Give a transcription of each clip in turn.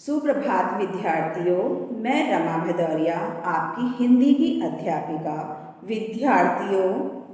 सुप्रभात विद्यार्थियों, मैं रमा भदौरिया आपकी हिंदी की अध्यापिका। विद्यार्थियों,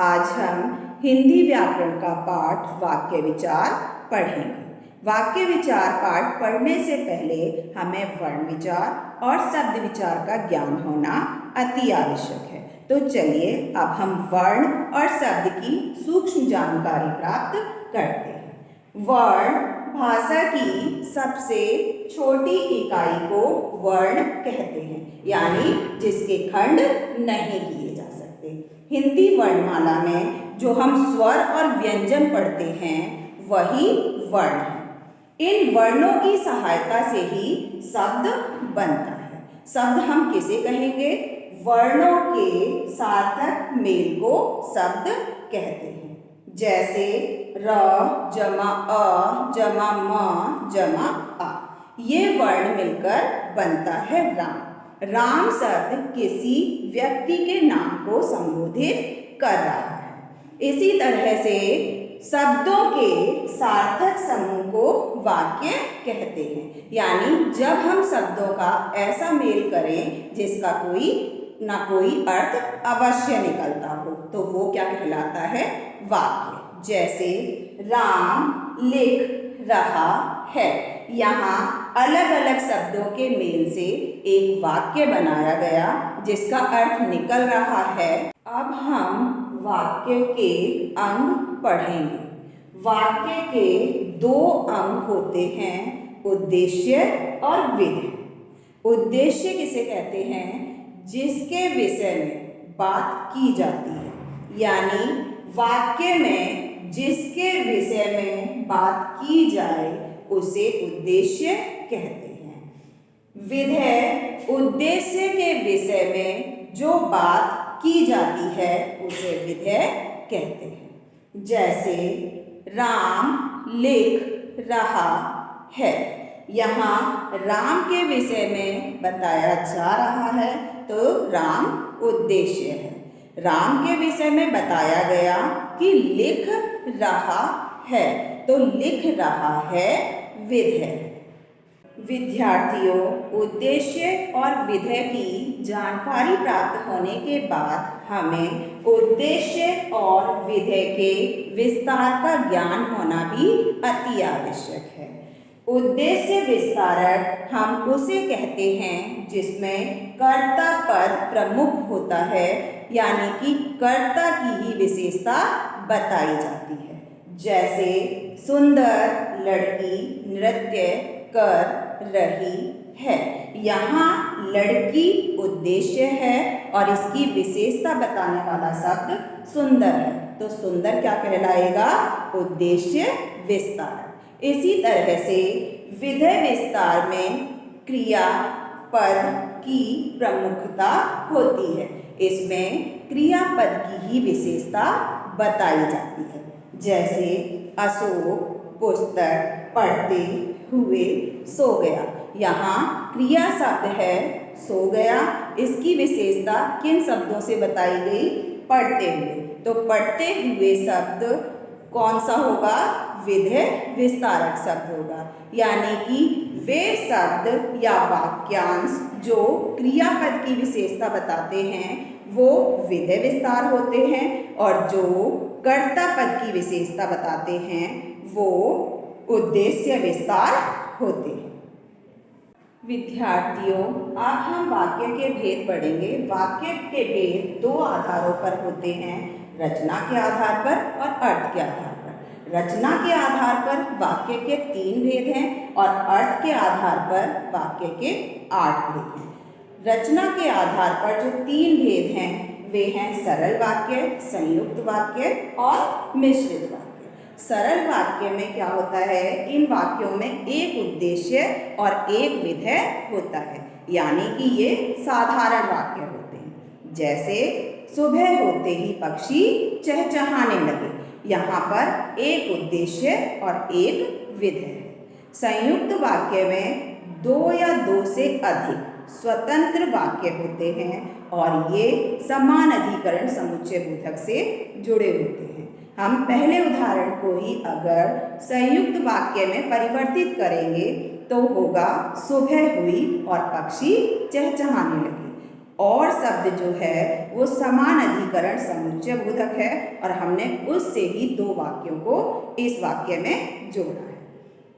आज हम हिंदी व्याकरण का पाठ वाक्य विचार पढ़ेंगे। वाक्य विचार पाठ पढ़ने से पहले हमें वर्ण विचार और शब्द विचार का ज्ञान होना अति आवश्यक है। तो चलिए अब हम वर्ण और शब्द की सूक्ष्म जानकारी प्राप्त करते हैं। वर्ण भाषा की सबसे छोटी इकाई को वर्ण कहते हैं, यानी जिसके खंड नहीं किए जा सकते। हिंदी वर्णमाला में जो हम स्वर और व्यंजन पढ़ते हैं वही वर्ण है। इन वर्णों की सहायता से ही शब्द बनता है। शब्द हम किसे कहेंगे? वर्णों के सार्थक मेल को शब्द कहते हैं। जैसे र जमा अ जमा म जमा आ, ये वर्ण मिलकर बनता है राम। राम शब्द किसी व्यक्ति के नाम को संबोधित कर रहा है। इसी तरह से शब्दों के सार्थक समूह को वाक्य कहते हैं, यानी जब हम शब्दों का ऐसा मेल करें जिसका कोई ना कोई अर्थ अवश्य निकलता हो तो वो क्या कहलाता है? वाक्य। जैसे राम लिख रहा है, यहाँ अलग अलग शब्दों के मेल से एक वाक्य बनाया गया जिसका अर्थ निकल रहा है। अब हम वाक्य के अंग पढ़ेंगे। वाक्य के दो अंग होते हैं, उद्देश्य और विधेय। उद्देश्य किसे कहते हैं? जिसके विषय में बात की जाती है, यानी वाक्य में जिसके विषय में बात की जाए उसे उद्देश्य कहते हैं। विधेय उद्देश्य के विषय में जो बात की जाती है उसे विधेय कहते हैं। जैसे राम लिख रहा है, यहाँ राम के विषय में बताया जा रहा है तो राम उद्देश्य है। राम के विषय में बताया गया कि लिख रहा है तो लिख रहा है विधेय। विद्यार्थियों, उद्देश्य और विधेय की जानकारी प्राप्त होने के बाद हमें उद्देश्य और विधेय के विस्तार का ज्ञान होना भी अति आवश्यक है। उद्देश्य विस्तारक हम उसे कहते हैं जिसमें कर्ता पद प्रमुख होता है, यानी कि कर्ता की ही विशेषता बताई जाती है। जैसे सुंदर लड़की नृत्य कर रही है, यहाँ लड़की उद्देश्य है और इसकी विशेषता बताने वाला शब्द सुंदर है, तो सुंदर क्या कहलाएगा? उद्देश्य विस्तार। इसी तरह से विधेय विस्तार में क्रिया पद की प्रमुखता होती है। इसमें क्रियापद की ही विशेषता बताई जाती है। जैसे अशोक पुस्तक पढ़ते हुए सो गया, यहाँ क्रिया शब्द है सो गया। इसकी विशेषता किन शब्दों से बताई गई? पढ़ते हुए। तो पढ़ते हुए शब्द कौन सा होगा? विधेय विस्तारक शब्द होगा, यानी कि वे शब्द या वाक्यांश जो क्रियापद की विशेषता बताते हैं वो विधेय विस्तार होते हैं और जो कर्ता पद की विशेषता बताते हैं वो उद्देश्य विस्तार होते हैं। विद्यार्थियों, अब हम वाक्य के भेद पढ़ेंगे। वाक्य के भेद दो आधारों पर होते हैं, रचना के आधार पर और अर्थ के आधार पर। रचना के आधार पर वाक्य के 3 भेद हैं और अर्थ के आधार पर वाक्य के 8 भेद हैं। रचना के आधार पर जो 3 भेद हैं वे हैं सरल वाक्य, संयुक्त वाक्य और मिश्रित वाक्य। सरल वाक्य में क्या होता है? इन वाक्यों में एक उद्देश्य और एक विधेय होता है, यानी कि ये साधारण वाक्य होते हैं। जैसे सुबह होते ही पक्षी चहचहाने लगे, यहाँ पर एक उद्देश्य और एक विधेय है। संयुक्त वाक्य में 2 या 2 से अधिक स्वतंत्र वाक्य होते हैं और ये समान अधिकरण समुच्चय बोधक से जुड़े होते हैं। हम पहले उदाहरण को ही अगर संयुक्त वाक्य में परिवर्तित करेंगे तो होगा सुबह हुई और पक्षी चहचहाने लगे। और शब्द जो है वो समान अधिकरण समुच्चय बोधक है और हमने उससे ही दो वाक्यों को इस वाक्य में जोड़ा है।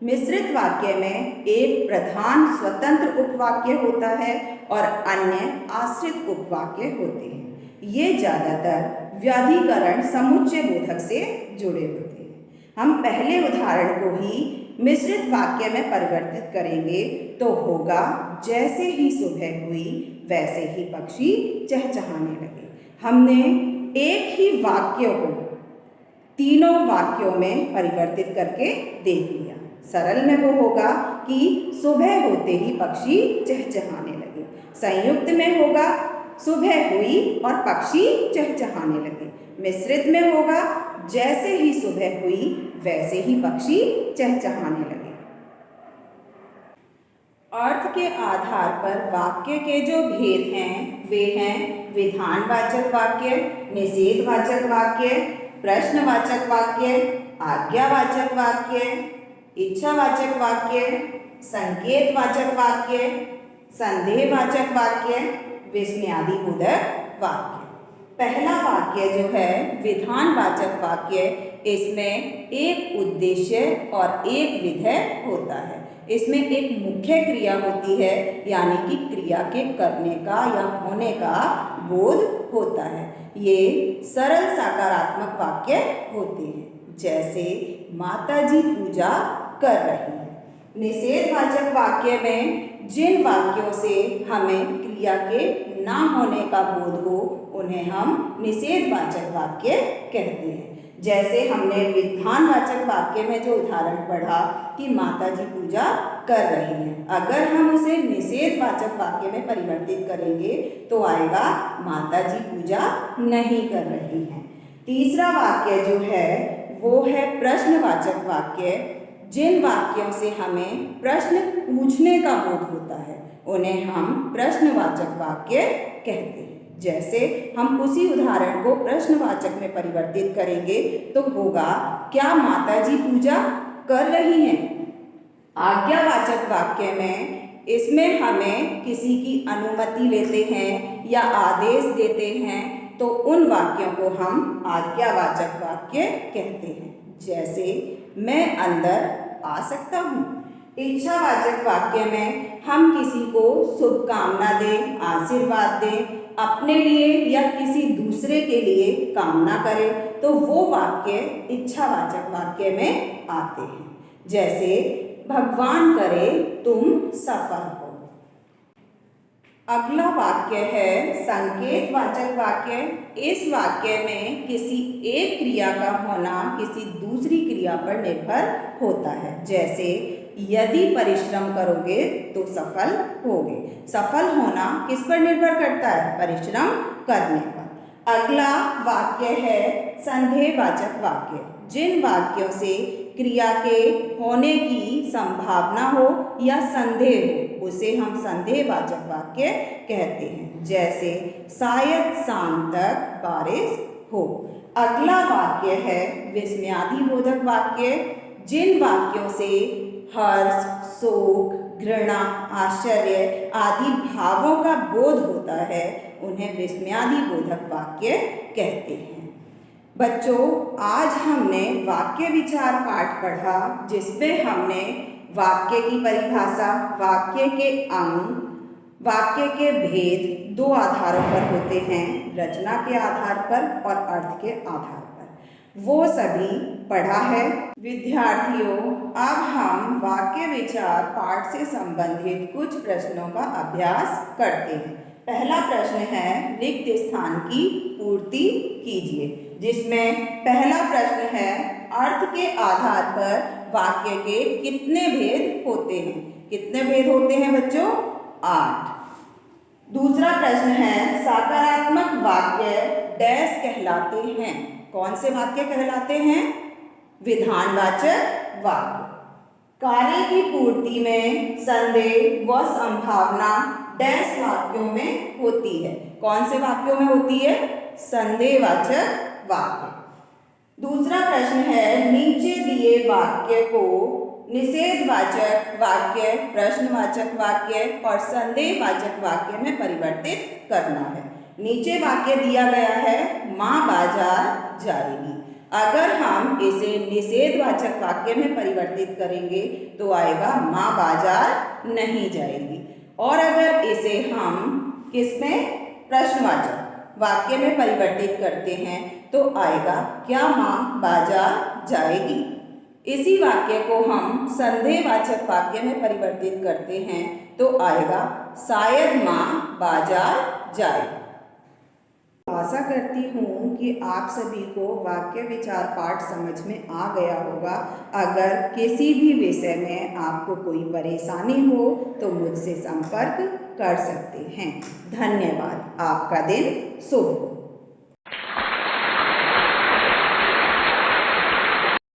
मिश्रित वाक्य में एक प्रधान स्वतंत्र उपवाक्य होता है और अन्य आश्रित उपवाक्य होते हैं। ये ज़्यादातर व्याधिकरण समुच्चय बोधक से जुड़े होते हैं। हम पहले उदाहरण को ही मिश्रित वाक्य में परिवर्तित करेंगे तो होगा जैसे ही सुबह हुई वैसे ही पक्षी चहचहाने लगे। हमने एक ही वाक्य को तीनों वाक्यों में परिवर्तित करके देख लिया। सरल में वो होगा कि सुबह होते ही पक्षी चहचहाने लगे। संयुक्त में होगा सुबह हुई और पक्षी चहचहाने लगे। मिश्रित में होगा जैसे ही सुबह हुई वैसे ही पक्षी चहचहाने लगे। अर्थ के आधार पर वाक्य के जो भेद हैं वे हैं विधानवाचक वाक्य, निषेधवाचक वाक्य, प्रश्नवाचक वाक्य, आज्ञावाचक वाक्य, इच्छावाचक वाक्य, संकेतवाचक वाक्य, संदेहवाचक वाक्य, विस्मयादिबोधक वाक्य। पहला वाक्य जो है विधानवाचक वाक्य, इसमें एक उद्देश्य और एक विधेय होता है। इसमें एक मुख्य क्रिया होती है यानी कि क्रिया के करने का या होने का बोध होता है। ये सरल सकारात्मक वाक्य होते हैं, जैसे माताजी पूजा कर रही है। निषेधवाचक वाक्य में जिन वाक्यों से हमें क्रिया के ना होने का बोध हो उन्हें हम निषेधवाचक वाक्य कहते हैं। जैसे हमने विधानवाचक वाक्य में जो उदाहरण पढ़ा कि माताजी पूजा कर रही हैं, अगर हम उसे निषेधवाचक वाक्य में परिवर्तित करेंगे तो आएगा माताजी पूजा नहीं कर रही हैं। तीसरा वाक्य जो है वो है प्रश्नवाचक वाक्य। जिन वाक्यों से हमें प्रश्न पूछने का बोध होता है उन्हें हम प्रश्नवाचक वाक्य कहते हैं। जैसे हम उसी उदाहरण को प्रश्नवाचक में परिवर्तित करेंगे तो होगा क्या माताजी पूजा कर रही हैं। आज्ञावाचक वाक्य में इसमें हमें किसी की अनुमति लेते हैं या आदेश देते हैं तो उन वाक्यों को हम आज्ञावाचक वाक्य कहते हैं। जैसे मैं अंदर आ सकता हूँ। इच्छावाचक वाक्य में हम किसी को शुभकामना दें, आशीर्वाद दें, अपने लिए या किसी दूसरे के लिए कामना करें तो वो वाक्य इच्छावाचक वाक्य में आते हैं। जैसे भगवान करे तुम सफल हो। अगला वाक्य है संकेतवाचक वाक्य। इस वाक्य में किसी एक क्रिया का होना किसी दूसरी क्रिया पर निर्भर होता है। जैसे यदि परिश्रम करोगे तो सफल होगे। सफल होना किस पर निर्भर करता है? परिश्रम करने पर। अगला वाक्य है संदेहवाचक वाक्य। जिन वाक्यों से क्रिया के होने की संभावना हो या संदेह हो उसे हम संदेहवाचक वाक्य कहते हैं। जैसे शायद शाम तक बारिश हो। अगला वाक्य है विस्मयादिबोधक वाक्य। जिन वाक्यों से हर्ष, शोक, घृणा, आश्चर्य आदि भावों का बोध होता है उन्हें विस्मयादिबोधक वाक्य कहते हैं। बच्चों, आज हमने वाक्य विचार पाठ पढ़ा जिसमें हमने वाक्य की परिभाषा, वाक्य के अंग, वाक्य के भेद दो आधारों पर होते हैं, रचना के आधार पर और अर्थ के आधार पर, वो सभी पढ़ा है। विद्यार्थियों, अब हम वाक्य विचार पाठ से संबंधित कुछ प्रश्नों का अभ्यास करते हैं। पहला प्रश्न है रिक्त स्थान की पूर्ति कीजिए, जिसमें पहला प्रश्न है अर्थ के आधार पर वाक्य के कितने भेद होते हैं? कितने भेद होते हैं बच्चों? 8। दूसरा प्रश्न है सकारात्मक वाक्य डैश कहलाते हैं। कौन से वाक्य कहलाते हैं? विधानवाचक वाक्य। कार्य की पूर्ति में संदेह व संभावना डैश वाक्यों में होती है। कौन से वाक्यों में होती है? संदेहवाचक वाक्य। दूसरा प्रश्न है, नीचे दिए वाक्य को निषेधवाचक वाक्य, प्रश्नवाचक वाक्य और संदेहवाचक वाक्य में परिवर्तित करना है। नीचे वाक्य दिया गया है, माँ बाजार जाएगी। अगर हम इसे निषेधवाचक वाक्य में परिवर्तित करेंगे तो आएगा माँ बाजार नहीं जाएगी। और अगर इसे हम किसमें, प्रश्नवाचक वाक्य में परिवर्तित करते हैं तो आएगा, क्या माँ बाजार जाएगी। इसी वाक्य को हम संदेहवाचक वाक्य में परिवर्तित करते हैं तो आएगा, शायद माँ बाजार जाए। आशा करती हूँ कि आप सभी को वाक्य विचार पाठ समझ में आ गया होगा। अगर किसी भी विषय में आपको कोई परेशानी हो तो मुझसे संपर्क कर सकते हैं। धन्यवाद। आपका दिन शुभ हो।